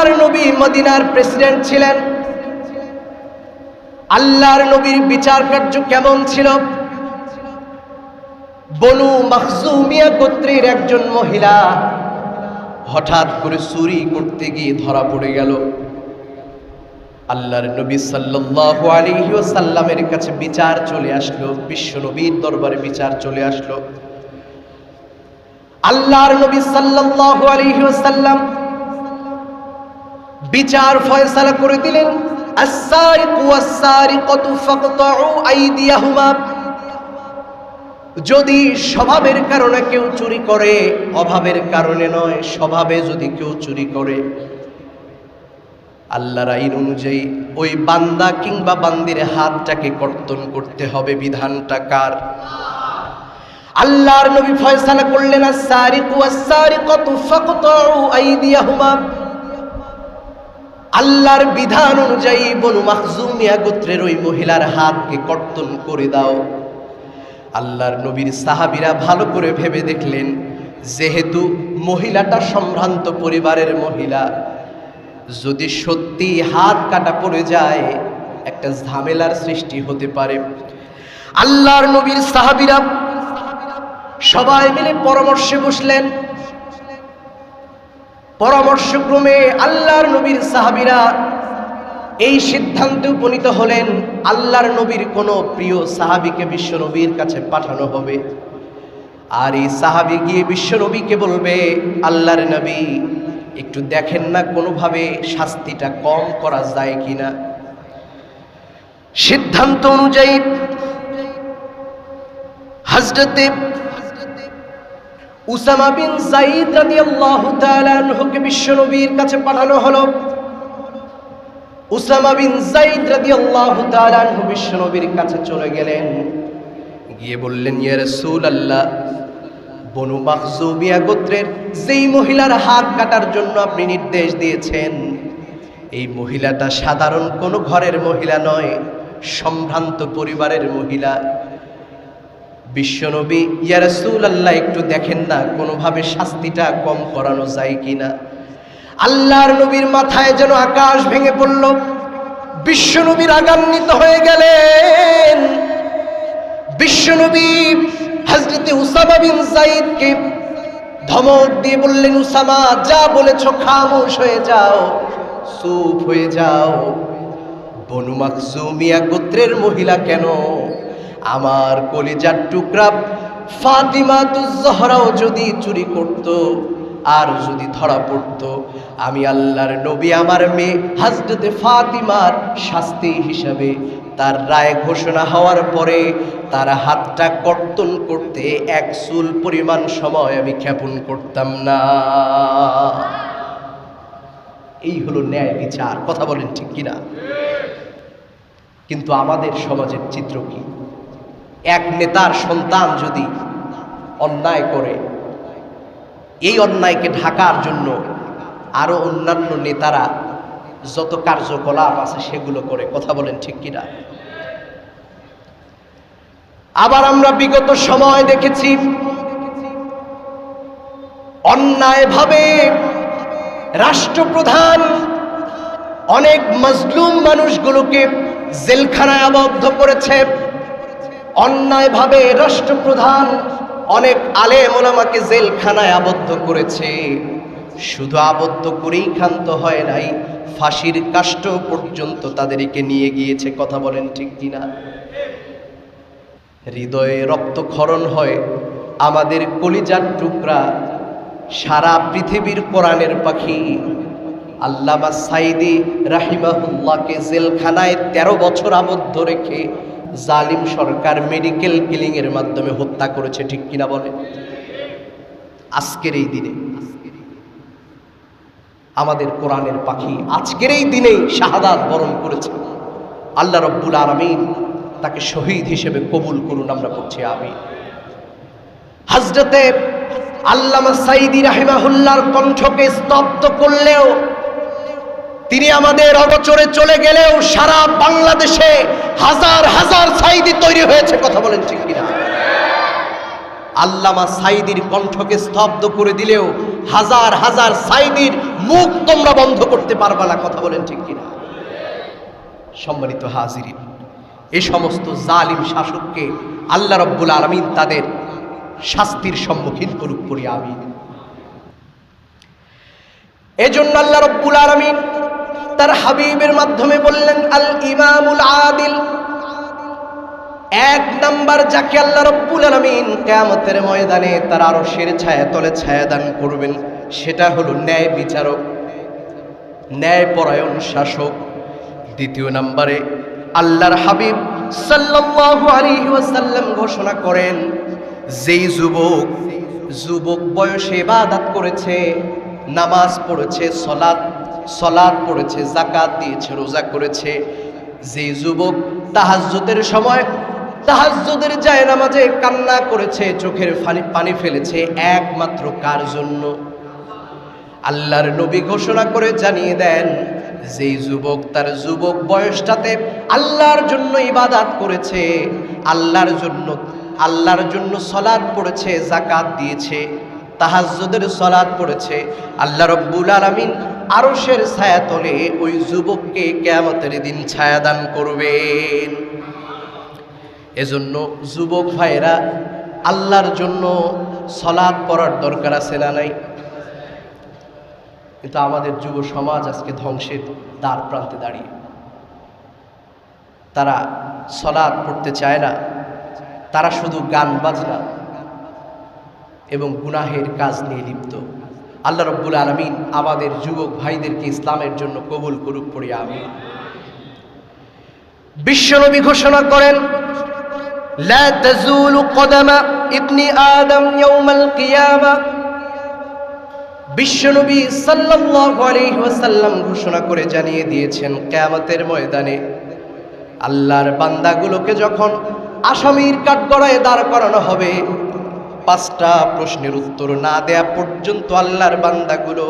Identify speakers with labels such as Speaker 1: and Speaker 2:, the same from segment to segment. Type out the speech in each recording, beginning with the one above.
Speaker 1: আল্লাহর নবী মদিনার প্রেসিডেন্ট ছিলেন। আল্লাহর নবীর বিচার কার্য কেমন ছিল? বনু মাখজুমিয়া গোত্রের একজন মহিলা হঠাৎ করে চুরি করতে গিয়ে ধরা পড়ে গেল। আল্লাহর নবী সাল্লাল্লাহু আলাইহি ওয়াসাল্লামের কাছে বিচার চলে আসলো, বিশ্ব নবীর দরবারে বিচার চলে আসলো। আল্লাহর নবী সাল্লাল্লাহু আলাইহি ওয়াসাল্লাম বিচার ফয়সালা করে দিলেন, আস-সারিকু ওয়াস-সারিকাতু ফাকতাউ আইদিয়াহুমা। যদি স্বভাবের কারণে কেউ চুরি করে, অভাবের কারণে নয়, স্বভাবে যদি কেউ চুরি করে, আল্লাহর আইন অনুযায়ী ওই বান্দা কিংবা বান্দির হাতটাকে কর্তন করতে হবে। বিধানটা কার? আল্লাহর নবী ফয়সালা করলেন, আস-সারিকু ওয়াস-সারিকাতু ফাকতাউ আইদিয়াহুমা। আল্লাহর বিধান অনুযায়ী বনু মাখজুমিয়া গোত্রের ওই মহিলার হাতকে কর্তন করে দাও। আল্লাহর নবীর সাহাবীরা ভালো করে ভেবে দেখলেন, যেহেতু মহিলাটা সম্ভ্রান্ত পরিবারের মহিলা, যদি সত্যি হাত কাটা পড়ে যায় একটা ঝামেলার সৃষ্টি হতে পারে। আল্লাহর নবীর সাহাবীরা সবাই মিলে পরামর্শে বসলেন। পরামর্শক্রমে আল্লাহর নবীর সাহাবীরা এই সিদ্ধান্তে উপনীত হলেন, আল্লাহর নবীর কোনো প্রিয় সাহাবীকে বিশ্ব নবীর কাছে পাঠানো হবে। আর এই সাহাবী গিয়ে বিশ্ব নবীকে বলবে, আল্লাহর নবী একটু দেখেন না কোনোভাবে শাস্তিটা কম করা যায় কিনা। সিদ্ধান্ত অনুযায়ী হযরতে উসামা বিন যায়েদ রাদিয়াল্লাহু তাআলা আনহুকে বিশ্ব নবীর কাছে পাঠানো হলো। উসামা বিন যায়েদ রাদিয়াল্লাহু তাআলা আনহু বিশ্ব নবীর কাছে চলে গেলেন, গিয়ে বললেন, ইয়া রাসূলুল্লাহ, বনু মাখজুমিয়া গোত্রের যেই মহিলার হাত কাটার জন্য আপনি নির্দেশ দিয়েছেন, এই মহিলাটা সাধারণ কোনো ঘরের মহিলা নয়, সম্ভ্রান্ত পরিবারের মহিলা। বিশ্বনবী, ইয়া রাসূলুল্লাহ একটু দেখেন না কোনোভাবে শাস্তিটা কম করানো যায় কিনা। আল্লাহর নবীর মাথায় যেন আকাশ ভেঙে পড়ল। বিশ্বনবী রাগান্বিত হয়ে গেলেন। বিশ্বনবী হযরতে উসামা বিন যায়েদকে ধমক দিয়ে বললেন, উসামা, যা বলেছ খামোশ হয়ে যাও, চুপ হয়ে যাও। বনু মাখজুমিয়া গোত্রের মহিলা কেন, আমার কলিজার টুকরা ফাতিমাতুজ জহরাও যদি চুরি করত আর যদি ধরা পড়ত, আমি আল্লাহর নবী আমার মেয়ে হযরতে ফাতিমার শাস্তি হিসাবে তার রায় ঘোষণা হওয়ার পরে তার হাতটা কর্তন করতে এক চুল পরিমাণ সময় আমি ক্ষেপণ করতাম না। এই হলো ন্যায় বিচার। কথা বলেন ঠিক কিনা? কিন্তু আমাদের সমাজের চিত্র কি? এক নেতার সন্তান যদি অন্যায় করে, এই অন্যায়কে ঢাকার জন্য আরো অন্যান্য নেতারা যত কার্যকলাপ আছে সেগুলো করে। কথা বলেন ঠিক কিনা? আবার আমরা বিগত সময় দেখেছি অন্যায়ভাবে রাষ্ট্রপ্রধান অনেক মজলুম মানুষগুলোকে জেলখানায় আবদ্ধ করেছে। অন্যায়ভাবে রাষ্ট্রপ্রধান অনেক আলেম ওলামাকে জেলখানায় আবদ্ধ করেছে। শুধু আবদ্ধ করেই ক্ষান্ত হয় নাই, ফাঁসির কাষ্ঠ পর্যন্ত তাদেরকে নিয়ে গিয়েছে। কথা বলেন ঠিক কিনা? হৃদয়ে রক্তক্ষরণ হয়। আমাদের কলিজার টুকরা, সারা পৃথিবীর কোরআনের পাখি আল্লামা সাইদি রাহিমাহুল্লাহকে জেলখানায় 13 বছর আবদ্ধ রেখে জালিম সরকার মেডিকেল কিলিং এর মাধ্যমে হত্যা করেছে। ঠিক কিনা বলে? আজকের এই দিনে আমাদের কোরআনের পাখি আজকের এই দিনেই শাহাদাত বরণ করেছে। আল্লাহ রব্বুল আলামিন তাকে শহীদ হিসেবে কবুল করুন, আমরা পড়ছি আমিন। হযরতে আল্লামা সাইদি রাহিমাহুল্লাহর কণ্ঠকে স্তব্ধ করলেও, তিনি আমাদের অগোচরে চলে গেলেও সারা বাংলাদেশে হাজার হাজার সাইদি তৈরি হয়েছে। কথা বলেন ঠিক কিনা? আল্লামা সাইদির কণ্ঠকে স্তব্ধ করে দিলেও হাজার হাজার সাইদির মুখ তোমরা বন্ধ করতে পারবা না। কথা বলেন ঠিক কিনা? সম্মানিত হাজিরিন, এই সমস্ত জালিম শাসককে আল্লাহ রাব্বুল আলামিন তাদের শাস্তির সম্মুখীন করুক করি আমিন। এজন্য আল্লাহ রাব্বুল আলামিন তার হাবিবের মাধ্যমে বললেন, আল ইমামুল আদিল, এক নাম্বার যাকে আল্লাহ রাব্বুল আলামিন কিয়ামতের ময়দানে তার আরশের ছায়াতলে ছায়াদান করবেন, সেটা হলো ন্যায় বিচারক, ন্যায়পরায়ণ শাসক। দ্বিতীয় নম্বরে আল্লাহর হাবিব সাল্লাল্লাহু আলাইহি ওয়াসাল্লাম ঘোষণা করেন, যেই যুবক বয়সে ইবাদত করেছে, নামাজ পড়েছে, সালাত পড়েছে, যাকাত দিয়েছে, রোজা করেছে, যেই যুবক তাহাজ্জুদের সময় তাহাজ্জুদের জায়নামাজে কান্না করেছে, চোখের পানি ফেলেছে, একমাত্র কার জন্য? আল্লাহর নবী ঘোষণা করে জানিয়ে দেন, যেই যুবক তার যুবক বয়সটাতে আল্লাহর জন্য ইবাদত করেছে, আল্লাহর জন্য সালাত পড়েছে, যাকাত দিয়েছে, তাহাজ্জুদের সালাত পড়েছে, আল্লাহ রাব্বুল আলামিন আরশের ছায়াতলে ওই যুবককে কিয়ামতের দিন ছায়াদান করবেন। এজন্য যুবক ভাইরা, আল্লাহর জন্য সালাত পড়ার দরকার আছে না নাই? কিন্তু আমাদের যুব সমাজ আজকে ধ্বংসের দ্বার প্রান্তে দাঁড়িয়ে, তারা সালাত পড়তে চায় না, তারা শুধু গান বাজনা এবং গুনাহের কাজ নিয়ে লিপ্ত। আল্লাহ রাব্বুল আলামিন আমাদের যুবক ভাইদেরকে ইসলামের জন্য কবুল করুক পড়ি আমিন। বিশ্বনবী ঘোষণা করেন, লা তাজুলু কদামা ইবনি আদম ইয়াউমাল কিয়ামা। বিশ্বনবী সাল্লাল্লাহু আলাইহি ওয়াসাল্লাম ঘোষণা করে জানিয়ে দিয়েছেন, কিয়ামতের ময়দানে আল্লাহর বান্দাগুলোকে যখন আসামির কাঠগড়ায় দাঁড় করানো হবে, 5টা প্রশ্নের উত্তর না দেয়া পর্যন্ত আল্লাহর বান্দাগুলো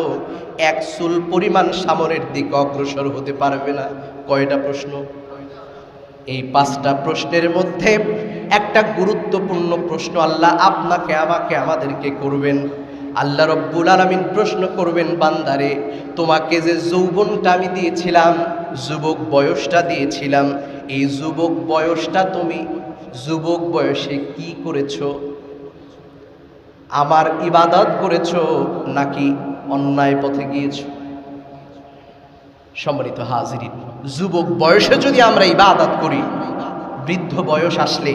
Speaker 1: এক চুল পরিমাণ সামনের দিকে অগ্রসর হতে পারবে না। কয়টা প্রশ্ন? এই 5টা প্রশ্নের মধ্যে একটা গুরুত্বপূর্ণ প্রশ্ন আল্লাহ আপনাকে, আমাকে, আমাদেরকে করবেন। আল্লাহ রাব্বুল আলামিন প্রশ্ন করবেন, বান্দারে, তোমাকে যে যৌবনটা আমি দিয়েছিলাম, যুবক বয়সটা দিয়েছিলাম, এই যুবক বয়সটা তুমি যুবক বয়সে কি করেছো? আমার ইবাদত করেছো নাকি অন্যায় পথে গিয়েছো? সম্মানিত হাজিরিন, যুবক বয়সে যদি আমরা ইবাদত করি, বৃদ্ধ বয়স আসলে,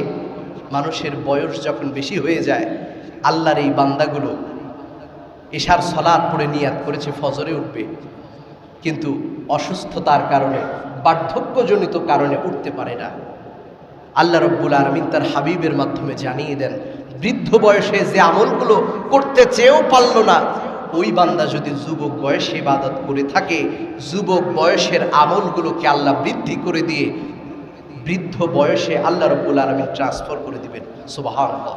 Speaker 1: মানুষের বয়স যখন বেশি হয়ে যায়, আল্লাহর এই বান্দাগুলো এশার সালাত পড়ে নিয়াত করেছে ফজরে উঠবে, কিন্তু অসুস্থতার কারণে, বার্ধক্যজনিত কারণে উঠতে পারে না। আল্লাহ রাব্বুল আলামিন তার হাবিবের মাধ্যমে জানিয়ে দেন, বৃদ্ধ বয়সে যে আমলগুলো করতে চেয়েও পারল না, ওই বান্দা যদি যুবক বয়সে ইবাদত করে থাকে, যুবক বয়সের আমলগুলোকে আল্লাহ বৃদ্ধি করে দিয়ে বৃদ্ধ বয়সে আল্লাহ রাব্বুল আলামিন ট্রান্সফার করে দিবেন। সুবহানাল্লাহ।